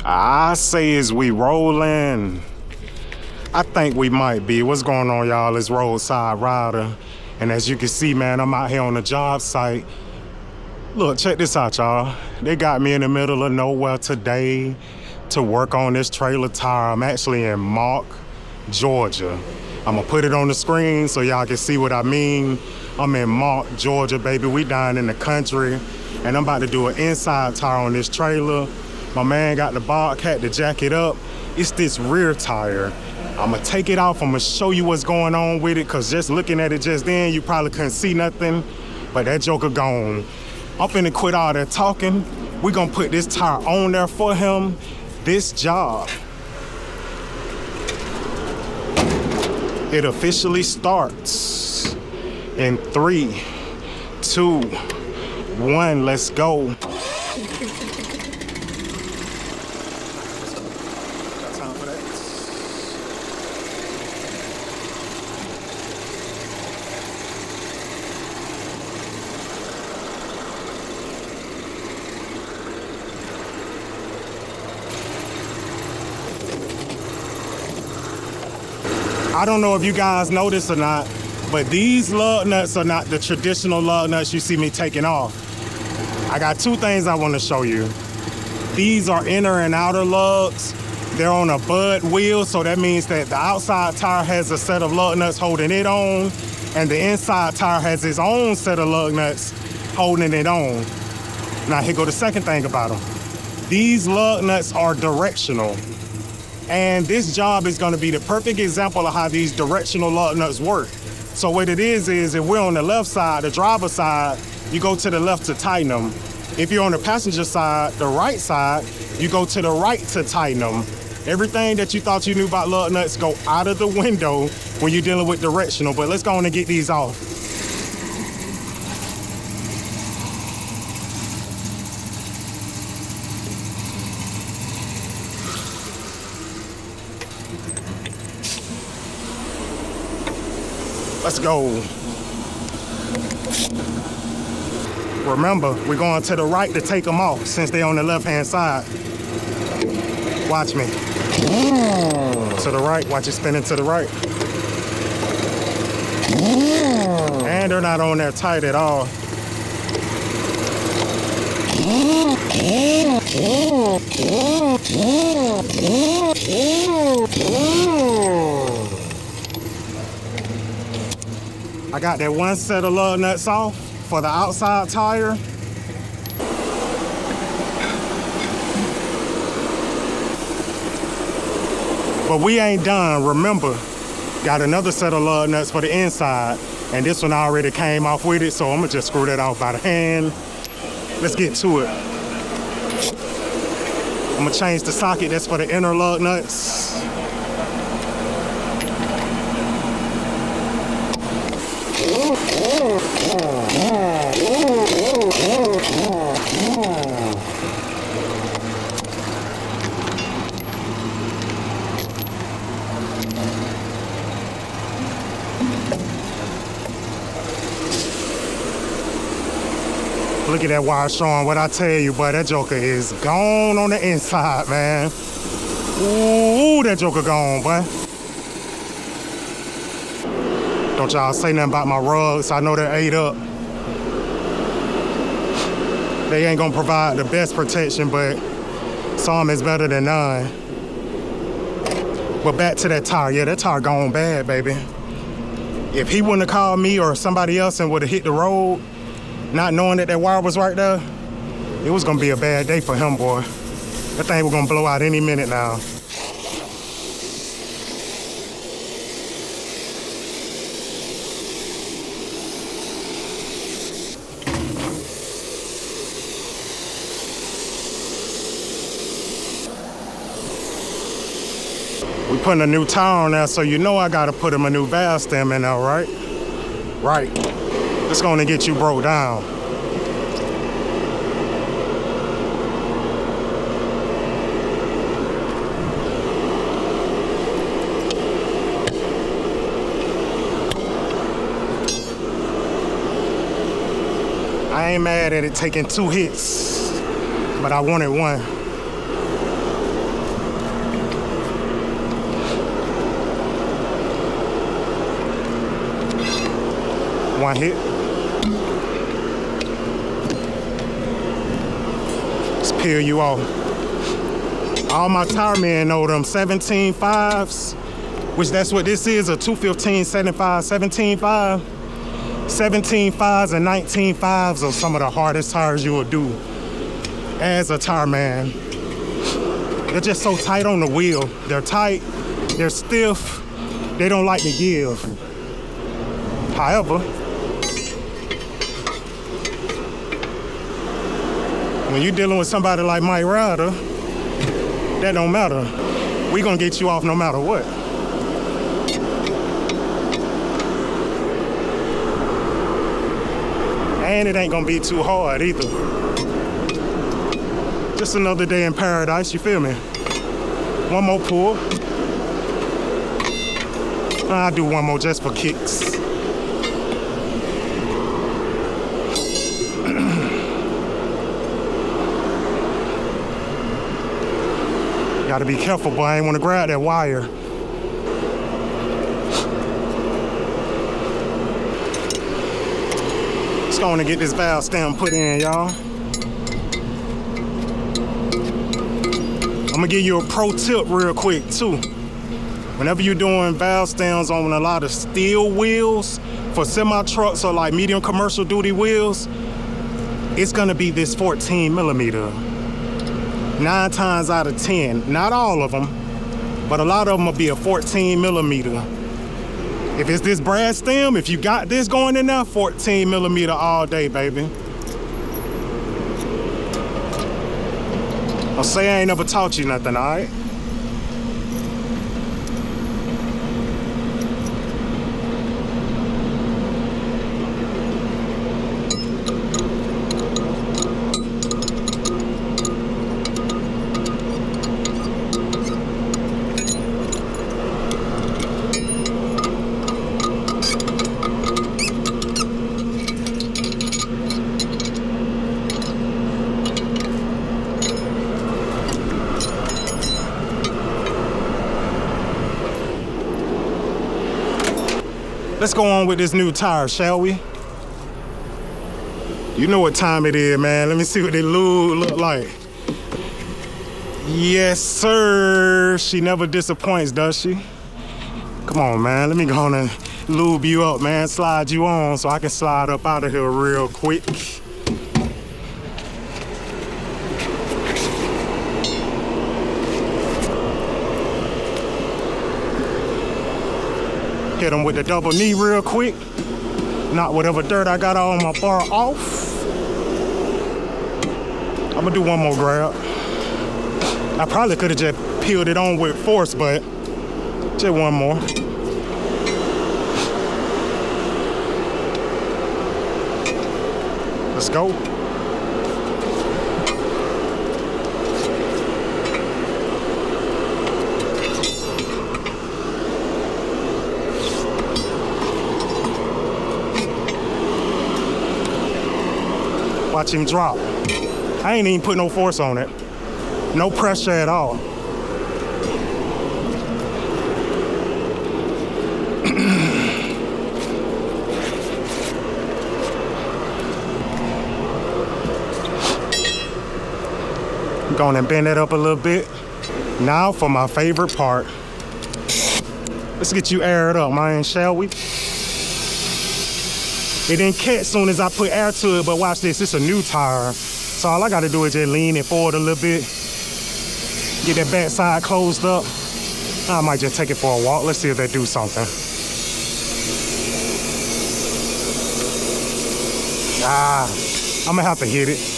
I say is we rolling. I think we might be. What's going on, y'all? It's Roadside Rider. And as you can see, man, I'm out here on the job site. Look, check this out, y'all. They got me in the middle of nowhere today to work on this trailer tire. I'm actually in Mark, Georgia. I'm gonna put it on the screen so y'all can see what I mean. I'm in Mark, Georgia, baby. We down in the country, and I'm about to do an inside tire on this trailer. My man got the Bobcat to jack it up. It's this rear tire. I'm gonna take it off. I'm gonna show you what's going on with it, cause just looking at it just then, you probably couldn't see nothing, but that joker gone. I'm finna quit all that talking. We gonna put this tire on there for him. This job, it officially starts in 3, 2, 1, let's go. I don't know if you guys noticed or not, but these lug nuts are not the traditional lug nuts you see me taking off. I got two things I want to show you. These are inner and outer lugs. They're on a bud wheel, so that means that the outside tire has a set of lug nuts holding it on, and the inside tire has its own set of lug nuts holding it on. Now here go the second thing about them. These lug nuts are directional. And this job is gonna be the perfect example of how these directional lug nuts work. So what it is if we're on the left side, the driver's side, you go to the left to tighten them. If you're on the passenger side, the right side, you go to the right to tighten them. Everything that you thought you knew about lug nuts go out of the window when you're dealing with directional, but let's go on and get these off. Let's go. Remember, we're going to the right to take them off since they're on the left-hand side. Watch me. To the right, watch it spinning to the right. And they're not on there tight at all. I got that one set of lug nuts off for the outside tire. But we ain't done, remember. Got another set of lug nuts for the inside, and this one already came off with it, so I'm gonna just screw that off by the hand. Let's get to it. I'm gonna change the socket that's for the inner lug nuts. Look at that wire showing. What I tell you, boy, that joker is gone on the inside, man. Ooh, that joker gone, boy. Don't y'all say nothing about my rugs. I know they're ate up. They ain't gonna provide the best protection, but some is better than none. But back to that tire. Yeah, that tire gone bad, baby. If he wouldn't have called me or somebody else and would have hit the road, not knowing that that wire was right there, it was gonna be a bad day for him, boy. That thing was gonna blow out any minute now. We putting a new tire on there, so you know I gotta put him a new valve stem in there, right? Right. It's gonna get you broke down. I ain't mad at it taking 2 hits, but I wanted one. One hit. Let's peel you off. All my tire men know them 17.5s, which that's what this is, a 215, 75, 17.5. 17.5s and 19.5s are some of the hardest tires you will do as a tire man. They're just so tight on the wheel. They're tight, they're stiff, they don't like to give. However, when you're dealing with somebody like Mike Ryder, that don't matter. We gonna get you off no matter what. And it ain't gonna be too hard either. Just another day in paradise, you feel me? One more pull. I'll do one more just for kicks. Gotta be careful, boy. I ain't wanna grab that wire. Just going to get this valve stem put in, y'all. I'm gonna give you a pro tip real quick too. Whenever you're doing valve stems on a lot of steel wheels for semi trucks or like medium commercial duty wheels, it's gonna be this 14 millimeter. 9 times out of 10, not all of them, but a lot of them will be a 14 millimeter. If it's this brass stem, if you got this going in there, 14 millimeter all day, baby. I'll say I ain't never taught you nothing, all right? Let's go on with this new tire, shall we? You know what time it is, man. Let me see what the lube look like. Yes, sir. She never disappoints, does she? Come on, man. Let me go on and lube you up, man. Slide you on so I can slide up out of here real quick. Hit them with the double knee real quick. Knock whatever dirt I got on my bar off. I'm gonna do one more grab. I probably could have just peeled it on with force, but just one more. Let's go. Watch him drop. I ain't even put no force on it. No pressure at all. Go on and bend that up a little bit. Now for my favorite part. Let's get you aired up, man, shall we? It didn't catch as soon as I put air to it, but watch this, it's a new tire. So all I gotta do is just lean it forward a little bit. Get that back side closed up. I might just take it for a walk. Let's see if they do something. I'm gonna have to hit it.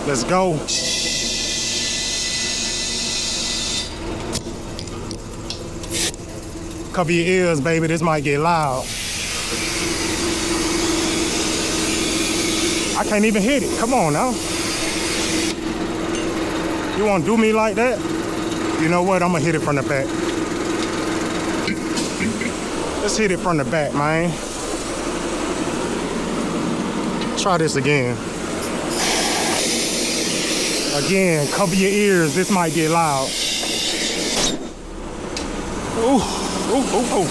Let's go. Cover your ears, baby. This might get loud. I can't even hit it. Come on now. You want to do me like that? You know what? I'm going to hit it from the back. Let's hit it from the back, man. Try this again. Again, cover your ears. This might get loud. Ooh, ooh, ooh, ooh.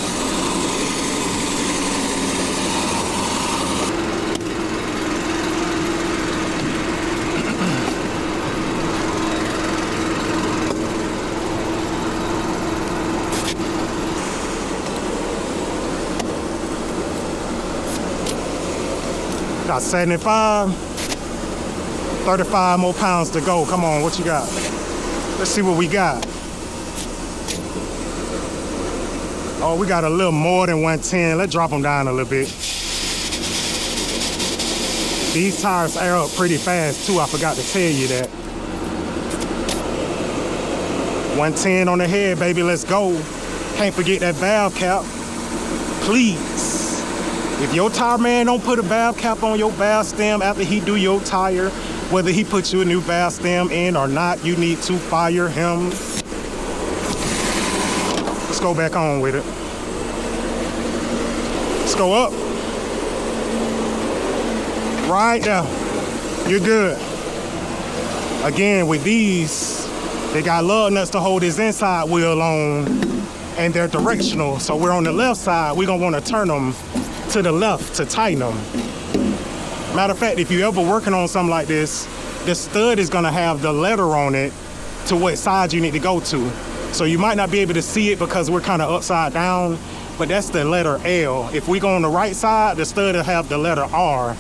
Got 75, 35 more pounds to go. Come on, what you got? Let's see what we got. Oh, we got a little more than 110. Let's drop them down a little bit. These tires air up pretty fast too. I forgot to tell you that. 110 on the head, baby, let's go. Can't forget that valve cap, please. If your tire man don't put a valve cap on your valve stem after he do your tire, whether he puts you a new valve stem in or not, you need to fire him. Let's go back on with it. Let's go up. Right there. You're good. Again, with these, they got lug nuts to hold this inside wheel on, and they're directional. So we're on the left side, we're gonna wanna turn them to the left to tighten them. Matter of fact, if you're ever working on something like this, the stud is gonna have the letter on it to what side you need to go to. So you might not be able to see it because we're kind of upside down, but that's the letter L. If we go on the right side, the stud will have the letter R.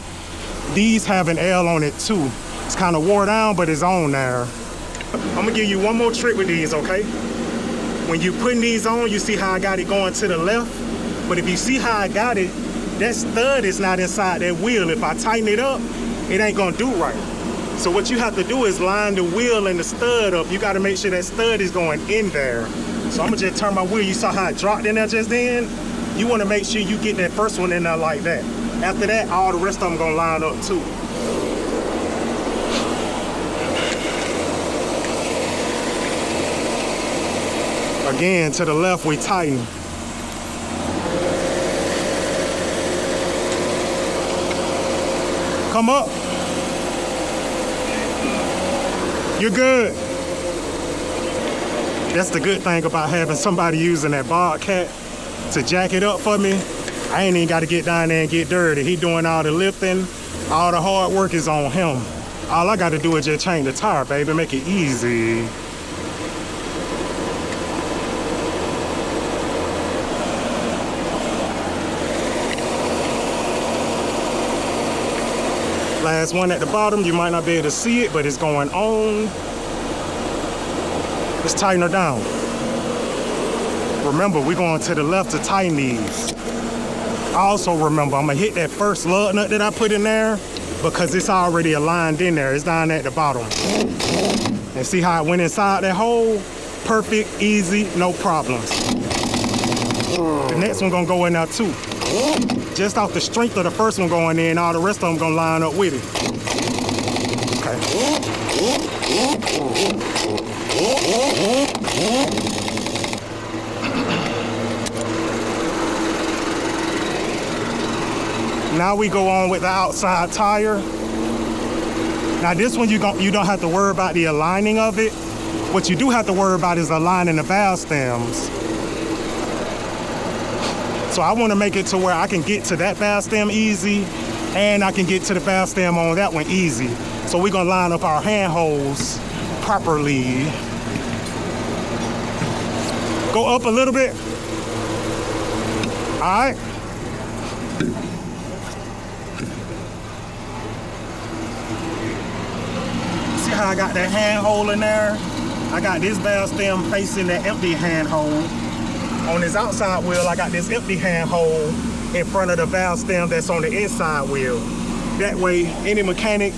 These have an L on it too. It's kind of wore down, but it's on there. I'm gonna give you one more trick with these, okay? When you're putting these on, you see how I got it going to the left? But if you see how I got it, that stud is not inside that wheel. If I tighten it up, it ain't gonna do right. So what you have to do is line the wheel and the stud up. You gotta make sure that stud is going in there. So I'm gonna just turn my wheel. You saw how it dropped in there just then? You wanna make sure you get that first one in there like that. After that, all the rest of them gonna line up too. Again, to the left, we tighten. Come up. You're good. That's the good thing about having somebody using that Bobcat to jack it up for me. I ain't even got to get down there and get dirty. He doing all the lifting. All the hard work is on him. All I got to do is just change the tire, baby. Make it easy. Last one at the bottom, you might not be able to see it, but it's going on. Let's tighten her down. Remember, we're going to the left to tighten these. Also remember, I'm gonna hit that first lug nut that I put in there because it's already aligned in there. It's down at the bottom. And see how it went inside that hole? Perfect, easy, no problems. The next one gonna go in there too. Just off the strength of the first one going in, all the rest of them gonna line up with it. Okay. Now we go on with the outside tire. Now this one you don't have to worry about the aligning of it. What you do have to worry about is aligning the valve stems. So I want to make it to where I can get to that valve stem easy, and I can get to the valve stem on that one easy. So we're gonna line up our hand holes properly. Go up a little bit. All right. See how I got that hand hole in there? I got this valve stem facing the empty hand hole. On this outside wheel, I got this empty hand hole in front of the valve stem that's on the inside wheel. That way, any mechanic,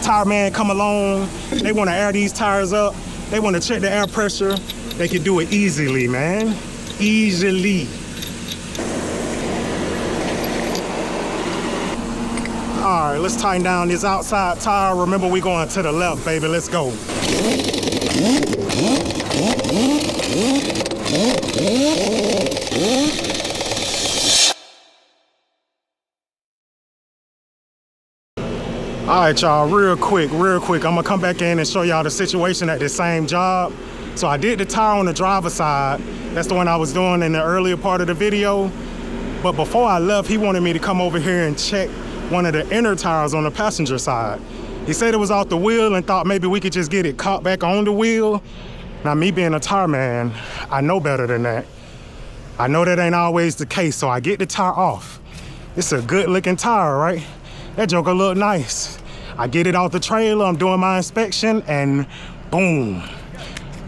tire man come along, they want to air these tires up, they want to check the air pressure, they can do it easily, man. Easily. All right, let's tighten down this outside tire. Remember, we're going to the left, baby. Let's go. All right, y'all, real quick. I'm gonna come back in and show y'all the situation at this same job. So I did the tire on the driver's side. That's the one I was doing in the earlier part of the video. But before I left, he wanted me to come over here and check one of the inner tires on the passenger side. He said it was off the wheel and thought maybe we could just get it caught back on the wheel. Now, me being a tire man, I know better than that. I know that ain't always the case, so I get the tire off. It's a good looking tire, right? That joker look nice. I get it off the trailer, I'm doing my inspection, and boom,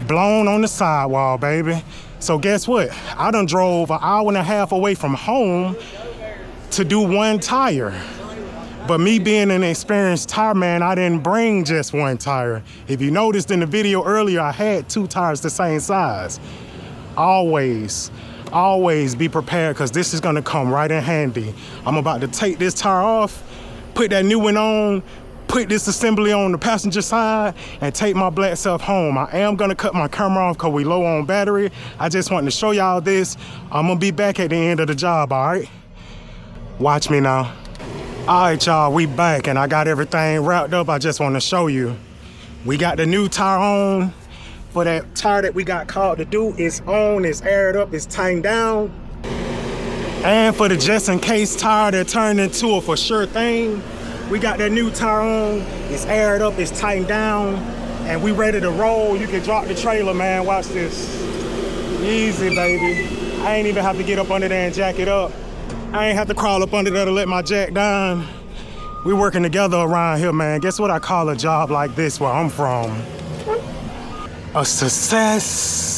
blown on the sidewall, baby. So guess what? I done drove an hour and a half away from home to do one tire. But me being an experienced tire man, I didn't bring just one tire. If you noticed in the video earlier, I had 2 tires the same size. Always be prepared, because this is gonna come right in handy. I'm about to take this tire off, put that new one on, put this assembly on the passenger side, and take my black self home. I am gonna cut my camera off because we low on battery. I just wanted to show y'all this. I'm gonna be back at the end of the job, all right? Watch me now. All right, y'all, we back, and I got everything wrapped up. I just want to show you. We got the new tire on. For that tire that we got called to do, it's on, it's aired up, it's tightened down. And for the just in case tire that turned into a for sure thing, we got that new tire on, it's aired up, it's tightened down, and we ready to roll. You can drop the trailer, man. Watch this. Easy, baby. I ain't even have to get up under there and jack it up. I ain't have to crawl up under there to let my jack down. We working together around here, man. Guess what I call a job like this where I'm from? A success.